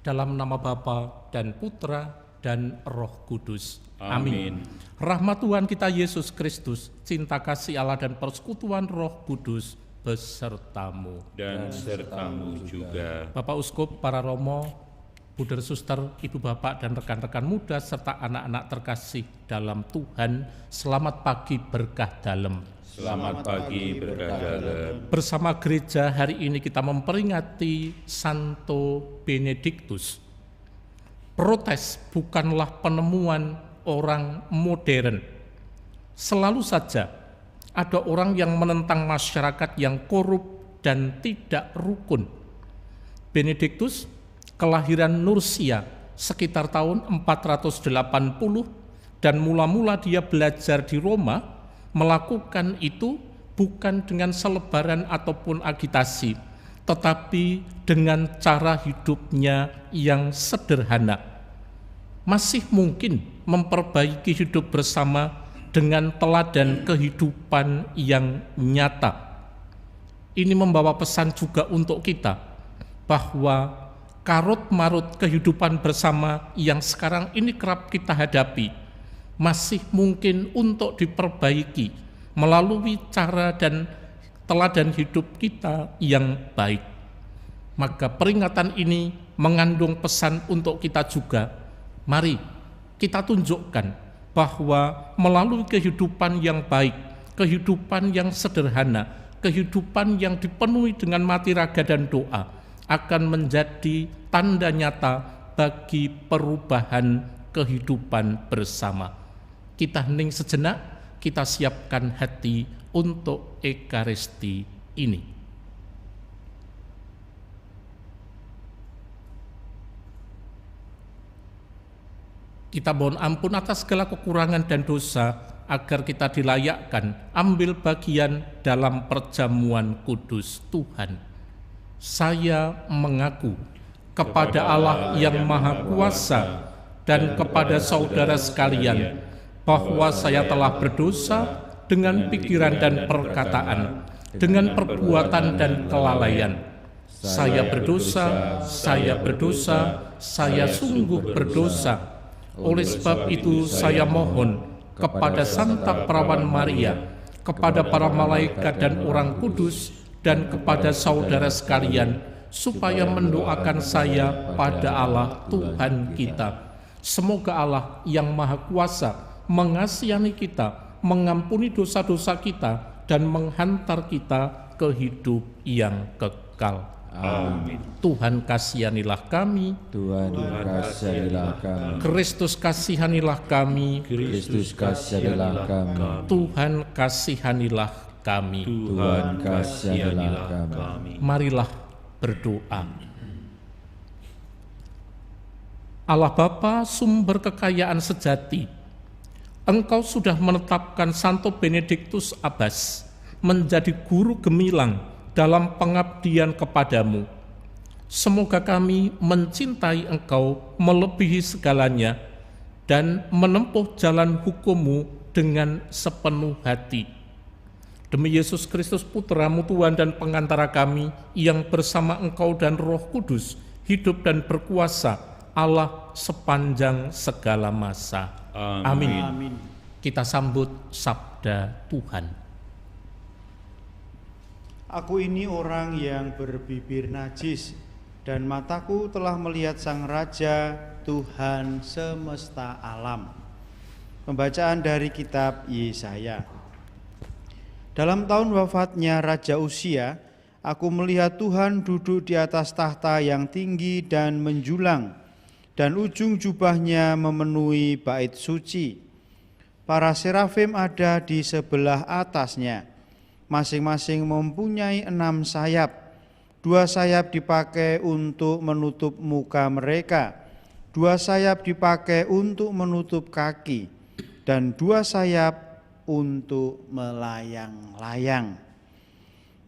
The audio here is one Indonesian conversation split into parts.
dalam nama Bapa dan Putra dan Roh Kudus. Amin. Rahmat Tuhan kita Yesus Kristus, cinta kasih Allah dan persekutuan Roh Kudus besertamu. Dan sertamu juga. Bapak Uskup, para romo, Buder Suster, Ibu Bapak dan rekan-rekan muda serta anak-anak terkasih dalam Tuhan, selamat pagi berkah dalem. Selamat pagi berkah dalem. Bersama gereja hari ini kita memperingati Santo Benediktus. Protes bukanlah penemuan orang modern. Selalu saja ada orang yang menentang masyarakat yang korup dan tidak rukun. Benediktus kelahiran Nursia sekitar tahun 480 dan mula-mula dia belajar di Roma. Melakukan itu bukan dengan selebaran ataupun agitasi, tetapi dengan cara hidupnya yang sederhana. Masih mungkin memperbaiki hidup bersama dengan teladan kehidupan yang nyata. Ini membawa pesan juga untuk kita bahwa karut-marut kehidupan bersama yang sekarang ini kerap kita hadapi masih mungkin untuk diperbaiki melalui cara dan teladan hidup kita yang baik. Maka peringatan ini mengandung pesan untuk kita juga. Mari kita tunjukkan bahwa melalui kehidupan yang baik, kehidupan yang sederhana, kehidupan yang dipenuhi dengan mati raga dan doa akan menjadi tanda nyata bagi perubahan kehidupan bersama. Kita hening sejenak, kita siapkan hati untuk Ekaristi ini. Kita mohon ampun atas segala kekurangan dan dosa, agar kita dilayakkan ambil bagian dalam perjamuan kudus Tuhan. Saya mengaku kepada Allah yang Maha Kuasa dan kepada saudara sekalian, bahwa saya telah berdosa dengan pikiran dan perkataan, dengan perbuatan dan kelalaian. Saya berdosa, saya sungguh berdosa. Oleh sebab itu saya mohon kepada Santa Perawan Maria, kepada para malaikat dan orang kudus, dan kepada saudara sekalian, supaya mendoakan saya pada Allah Tuhan kita. Semoga Allah yang Maha Kuasa mengasihani kita, mengampuni dosa-dosa kita, dan menghantar kita ke hidup yang kekal. Amin. Tuhan kasihanilah kami. Tuhan kasihanilah kami. Kristus kasihanilah kami. Kristus kasihanilah kami. Tuhan kasihanilah kami. Tuhan kasihanilah kami. Marilah berdoa. Allah Bapa, sumber kekayaan sejati, Engkau sudah menetapkan Santo Benediktus Abbas menjadi guru gemilang dalam pengabdian kepadamu. Semoga kami mencintai Engkau melebihi segalanya dan menempuh jalan hukum-Mu dengan sepenuh hati. Demi Yesus Kristus Putra-Mu Tuhan dan pengantara kami, yang bersama Engkau dan Roh Kudus hidup dan berkuasa Allah sepanjang segala masa. Amin. Amin. Kita sambut sabda Tuhan. Aku ini orang yang berbibir najis, dan mataku telah melihat Sang Raja, Tuhan semesta alam. Pembacaan dari kitab Yesaya. Dalam tahun wafatnya Raja Uzia, aku melihat Tuhan duduk di atas tahta yang tinggi dan menjulang, dan ujung jubahnya memenuhi bait suci. Para serafim ada di sebelah atasnya, masing-masing mempunyai 6 sayap. 2 sayap dipakai untuk menutup muka mereka, 2 sayap dipakai untuk menutup kaki, dan 2 sayap untuk melayang-layang.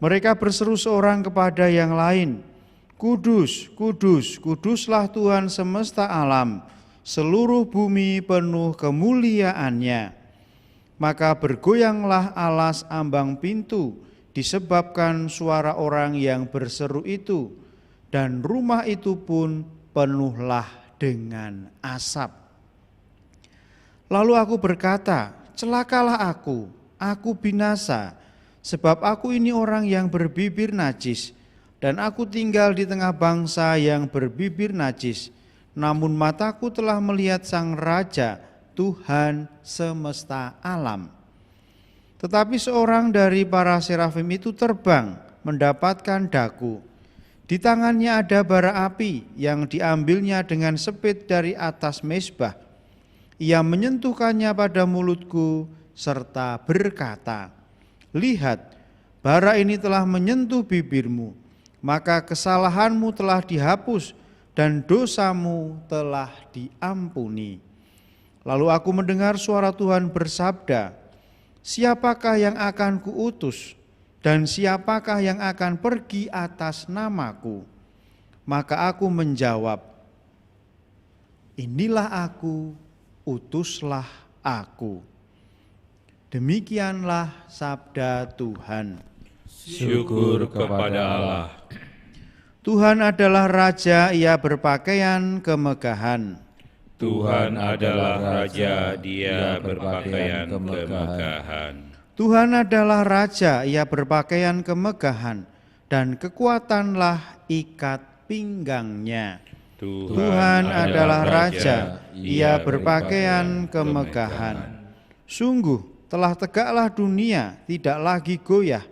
Mereka berseru seorang kepada yang lain, Kudus, kudus, kuduslah Tuhan semesta alam, seluruh bumi penuh kemuliaannya. Maka bergoyanglah alas ambang pintu disebabkan suara orang yang berseru itu, dan rumah itu pun penuhlah dengan asap. Lalu aku berkata, celakalah aku binasa, sebab aku ini orang yang berbibir najis, dan aku tinggal di tengah bangsa yang berbibir najis. Namun mataku telah melihat Sang Raja, Tuhan semesta alam. Tetapi seorang dari para serafim itu terbang mendapatkan daku. Di tangannya ada bara api yang diambilnya dengan sepit dari atas mezbah. Ia menyentuhkannya pada mulutku serta berkata, lihat, bara ini telah menyentuh bibirmu, maka kesalahanmu telah dihapus dan dosamu telah diampuni. Lalu aku mendengar suara Tuhan bersabda, siapakah yang akan kuutus dan siapakah yang akan pergi atas namaku? Maka aku menjawab, inilah aku, utuslah aku. Demikianlah sabda Tuhan. Syukur kepada Allah. Tuhan adalah Raja, Ia berpakaian kemegahan. Tuhan adalah Raja, Dia berpakaian kemegahan. Tuhan adalah Raja, Ia berpakaian kemegahan, dan kekuatanlah ikat pinggangnya. Tuhan adalah Raja, Ia berpakaian kemegahan. Sungguh telah tegaklah dunia, tidak lagi goyah.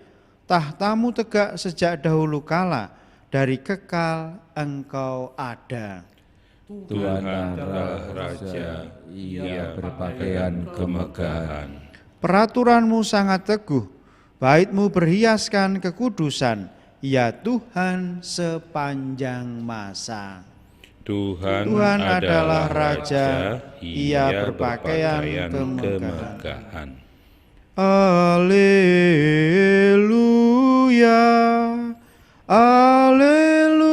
Tahtamu tegak sejak dahulu kala, dari kekal Engkau ada. Tuhan adalah Raja, Ia berpakaian kemegahan. Peraturanmu sangat teguh, baitmu berhiaskan kekudusan, ya Tuhan sepanjang masa. Tuhan adalah Raja, Ia berpakaian kemegahan. Alleluia, alleluia,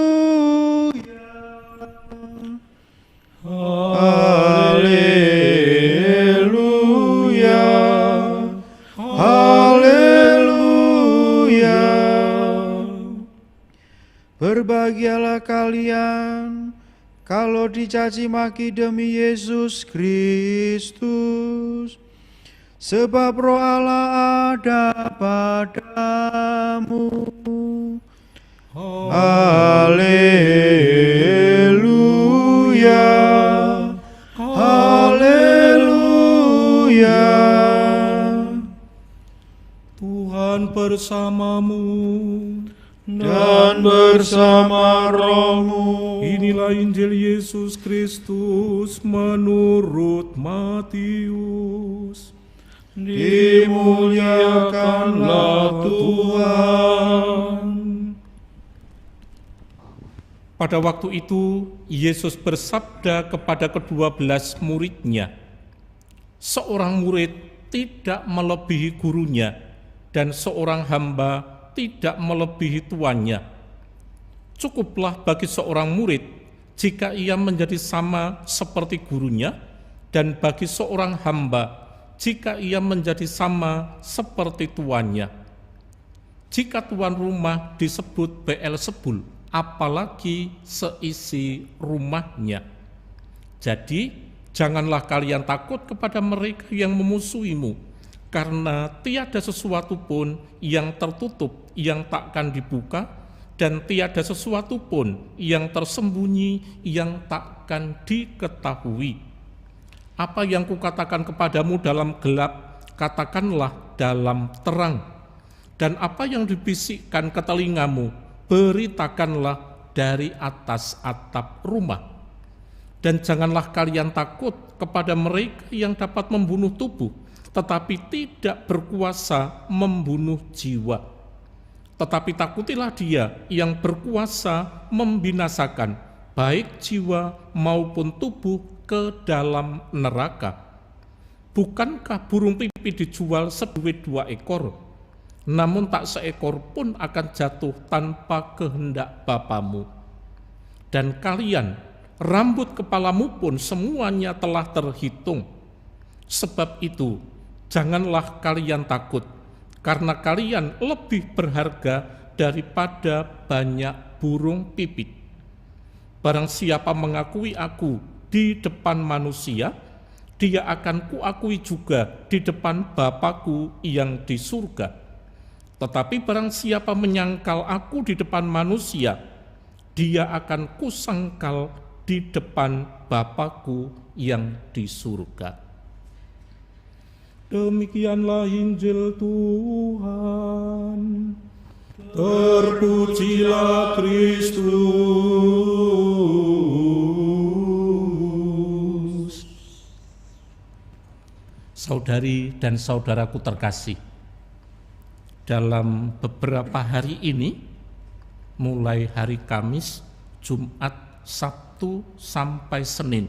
alleluia, alleluia. Berbahagialah kalian kalau dicaci maki demi Yesus Kristus, sebab Roh Allah ada padamu. Haleluya, haleluya. Tuhan bersamamu Dan bersama rohmu. Inilah Injil Yesus Kristus menurut Matius. Dimuliakanlah Tuhan. Pada waktu itu Yesus bersabda kepada ke-12 muridnya, seorang murid tidak melebihi gurunya dan seorang hamba tidak melebihi tuannya. Cukuplah bagi seorang murid jika ia menjadi sama seperti gurunya, dan bagi seorang hamba jika ia menjadi sama seperti tuannya. Jika tuan rumah disebut Beelzebul, apalagi seisi rumahnya. Jadi janganlah kalian takut kepada mereka yang memusuhimu, karena tiada sesuatu pun yang tertutup yang takkan dibuka, dan tiada sesuatu pun yang tersembunyi yang takkan diketahui. Apa yang kukatakan kepadamu dalam gelap, katakanlah dalam terang, dan apa yang dibisikkan ke telingamu, beritakanlah dari atas atap rumah. Dan janganlah kalian takut kepada mereka yang dapat membunuh tubuh, tetapi tidak berkuasa membunuh jiwa. Tetapi takutilah Dia yang berkuasa membinasakan baik jiwa maupun tubuh ke dalam neraka. Bukankah burung pipit dijual seduit 2 ekor? Namun tak seekor pun akan jatuh tanpa kehendak Bapamu. Dan kalian, rambut kepalamu pun semuanya telah terhitung. Sebab itu, janganlah kalian takut, karena kalian lebih berharga daripada banyak burung pipit. Barang siapa mengakui aku di depan manusia, dia akan kuakui juga di depan Bapa-Ku yang di surga. Tetapi barang siapa menyangkal aku di depan manusia, dia akan kusangkal di depan Bapa-Ku yang di surga. Demikianlah Injil Tuhan. Terpujilah Kristus. Saudari dan saudaraku terkasih, dalam beberapa hari ini, mulai hari Kamis, Jumat, Sabtu, sampai Senin,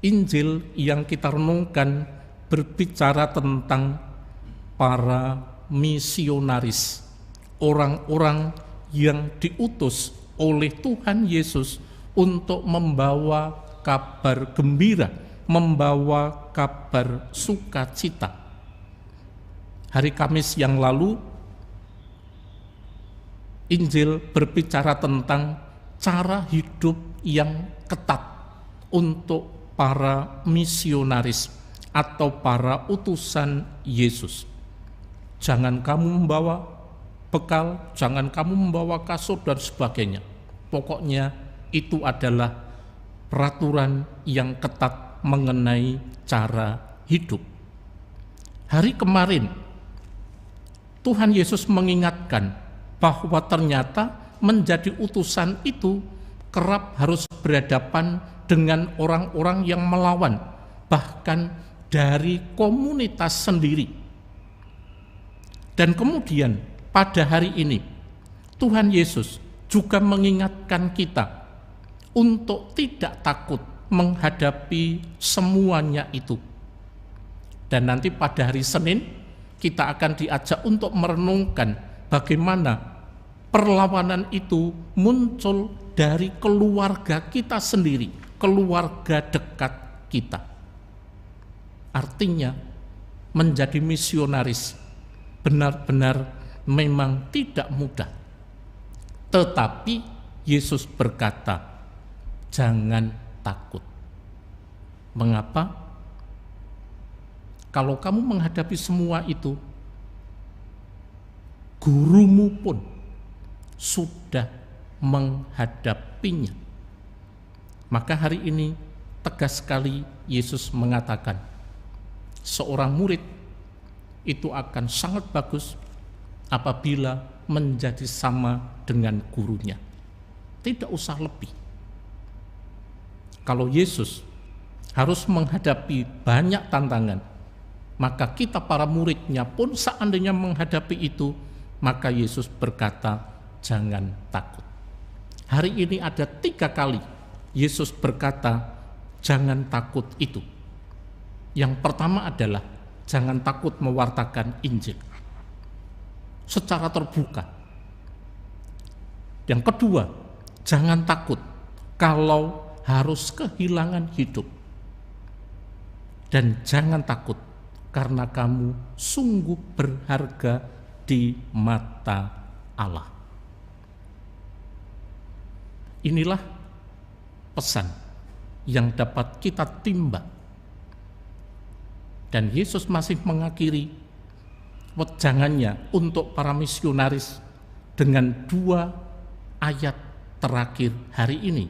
Injil yang kita renungkan berbicara tentang para misionaris, orang-orang yang diutus oleh Tuhan Yesus untuk membawa kabar gembira, membawa kabar sukacita. Hari Kamis yang lalu, Injil berbicara tentang cara hidup yang ketat untuk para misionaris atau para utusan Yesus. Jangan kamu membawa bekal, jangan kamu membawa kasur dan sebagainya. Pokoknya itu adalah peraturan yang ketat mengenai cara hidup. Hari kemarin Tuhan Yesus mengingatkan bahwa ternyata menjadi utusan itu kerap harus berhadapan dengan orang-orang yang melawan, bahkan dari komunitas sendiri. Dan kemudian pada hari ini Tuhan Yesus juga mengingatkan kita untuk tidak takut menghadapi semuanya itu. Dan nanti pada hari Senin kita akan diajak untuk merenungkan bagaimana perlawanan itu muncul dari keluarga kita sendiri, keluarga dekat kita. Artinya menjadi misionaris benar-benar memang tidak mudah. Tetapi Yesus berkata, jangan takut. Mengapa? Kalau kamu menghadapi semua itu, gurumu pun sudah menghadapinya. Maka hari ini tegas sekali Yesus mengatakan, seorang murid itu akan sangat bagus apabila menjadi sama dengan gurunya. Tidak usah lebih. Kalau Yesus harus menghadapi banyak tantangan, maka kita para muridnya pun seandainya menghadapi itu, maka Yesus berkata, jangan takut. Hari ini ada 3 kali Yesus berkata, jangan takut itu. Yang pertama adalah jangan takut mewartakan Injil secara terbuka. Yang kedua, jangan takut kalau harus kehilangan hidup. Dan jangan takut karena kamu sungguh berharga di mata Allah. Inilah pesan yang dapat kita timba. Dan Yesus masih mengakhiri wejangannya untuk para misionaris dengan 2 ayat terakhir hari ini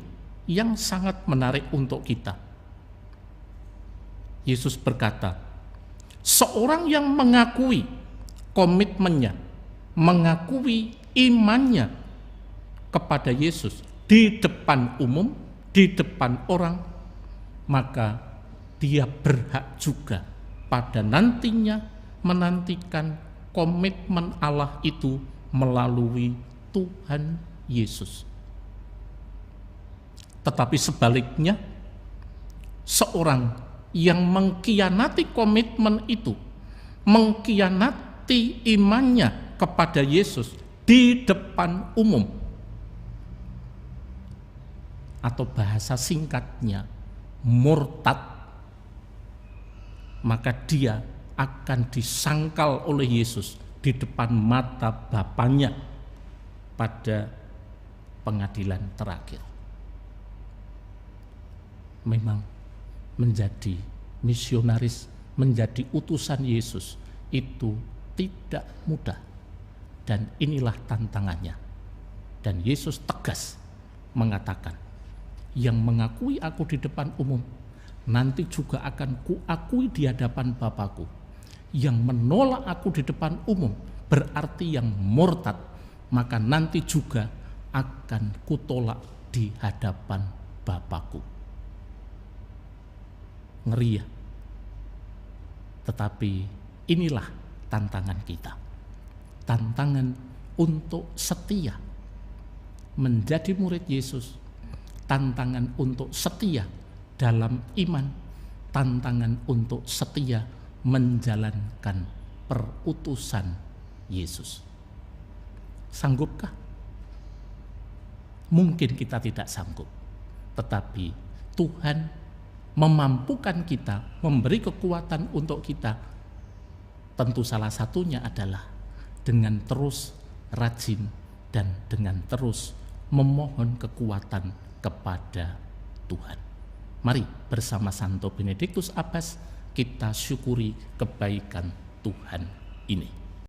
yang sangat menarik untuk kita. Yesus berkata, seorang yang mengakui komitmennya, mengakui imannya kepada Yesus di depan umum, di depan orang, maka dia berhak juga pada nantinya menantikan komitmen Allah itu melalui Tuhan Yesus. Tetapi sebaliknya, seorang yang mengkhianati komitmen itu, mengkhianati imannya kepada Yesus di depan umum, atau bahasa singkatnya murtad, maka dia akan disangkal oleh Yesus di depan mata Bapanya pada pengadilan terakhir. memang menjadi misionaris, menjadi utusan Yesus itu tidak mudah. Dan inilah tantangannya. Dan Yesus tegas mengatakan, yang mengakui aku di depan umum, nanti juga akan kuakui di hadapan Bapakku. Yang menolak aku di depan umum, berarti yang murtad, maka nanti juga akan kutolak di hadapan Bapakku. Ngeri ya? Tetapi inilah tantangan kita. Tantangan untuk setia menjadi murid Yesus, tantangan untuk setia dalam iman, tantangan untuk setia menjalankan perutusan Yesus. Sanggupkah? Mungkin kita tidak sanggup, tetapi Tuhan memampukan kita, memberi kekuatan untuk kita. Tentu salah satunya adalah dengan terus rajin dan dengan terus memohon kekuatan kepada Tuhan. Mari bersama Santo Benediktus Abbas kita syukuri kebaikan Tuhan ini.